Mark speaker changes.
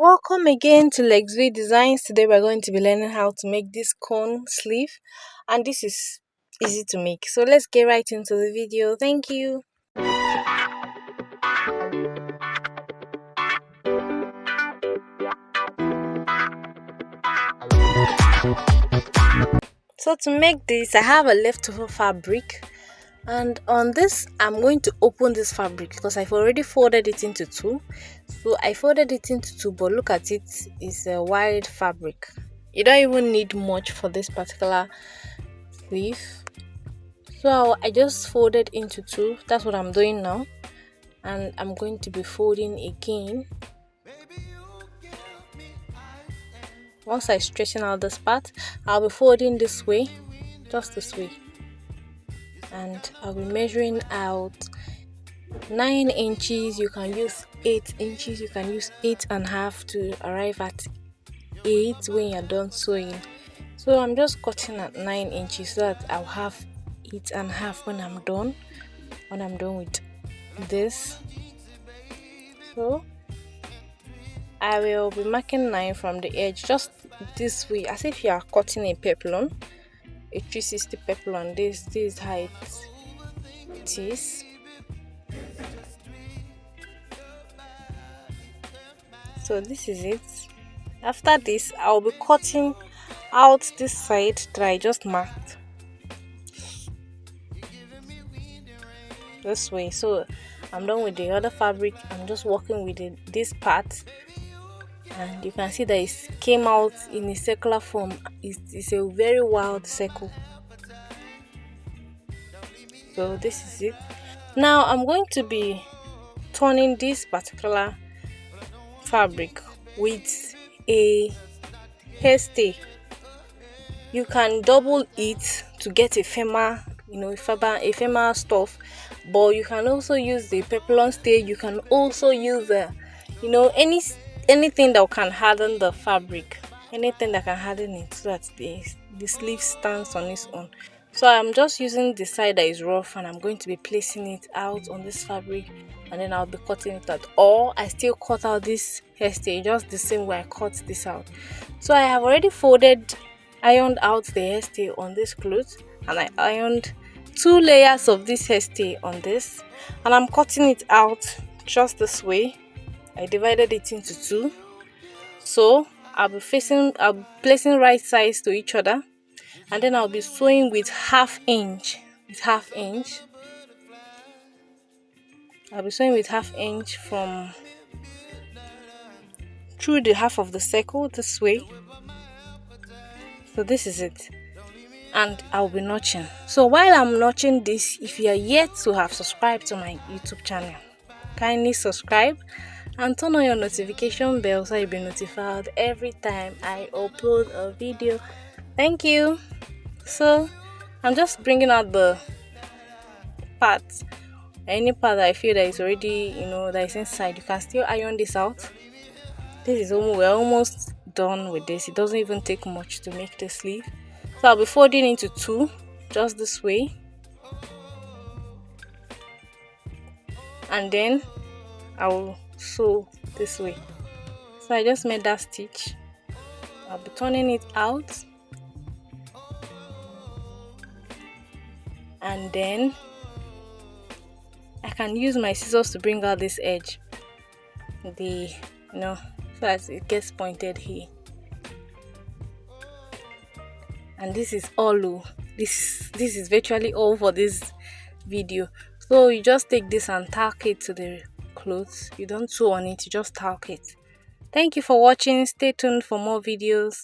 Speaker 1: Welcome again to LexV Designs. Today we're going to be learning how to make this cone sleeve, and this is easy to make. So let's get right into the video. Thank you. So to make this, I have a leftover fabric, and on this I'm going to open this fabric because I've already folded it into two. So I folded it into two, but look at it, it's a wide fabric. You don't even need much for this particular sleeve. So I just folded into two. That's what I'm doing now, and I'm going to be folding again. Once I straighten out this part, I'll be folding this way, just this way, and I'll be measuring out 9 inches. You can use 8 inches, you can use 8.5 to arrive at 8 when you're done sewing. So I'm just cutting at 9 inches so that I'll have 8.5 when I'm done with this. So I will be marking 9 from the edge, just this way, as if you are cutting a peplum, a 360 peplum. This is how it is. So this is it. After this, I'll be cutting out this side that I just marked this way. So I'm done with the other fabric. I'm just working with this part, and you can see that it came out in a circular form. It's a very wild circle. So this is it. Now I'm going to be turning this particular fabric with a hairstay. You can double it to get a firmer, a firmer stuff, but you can also use the peplum stay. You can also use anything that can harden the fabric, anything that can harden it, so that the sleeve stands on its own. So I'm just using the side that is rough, and I'm going to be placing it out on this fabric, and then I'll be cutting it out. Or I still cut out this hairstay just the same way I cut this out. So I have already ironed out the hairstay on this cloth, and I ironed 2 layers of this hairstay on this, and I'm cutting it out just this way. I divided it into 2. So I'll be placing right sides to each other, and then I'll be sewing with half inch. I'll be sewing with half inch from through the half of the circle this way. So this is it, and I'll be notching. So while I'm notching this, if you are yet to have subscribed to my YouTube channel, kindly subscribe and turn on your notification bell so you'll be notified every time I upload a video. Thank you. So I'm just bringing out the parts. Any part that I feel that is already that is inside, you can still iron this out. This is we're almost done with this. It doesn't even take much to make the sleeve. So I'll be folding into 2 just this way, and then I'll sew this way. So I just made that stitch. I'll be turning it out, and then I can use my scissors to bring out this edge, so that it gets pointed here. And this is all. This is virtually all for this video. So you just take this and tack it to the clothes. You don't sew on it, you just tack it. Thank you for watching. Stay tuned for more videos.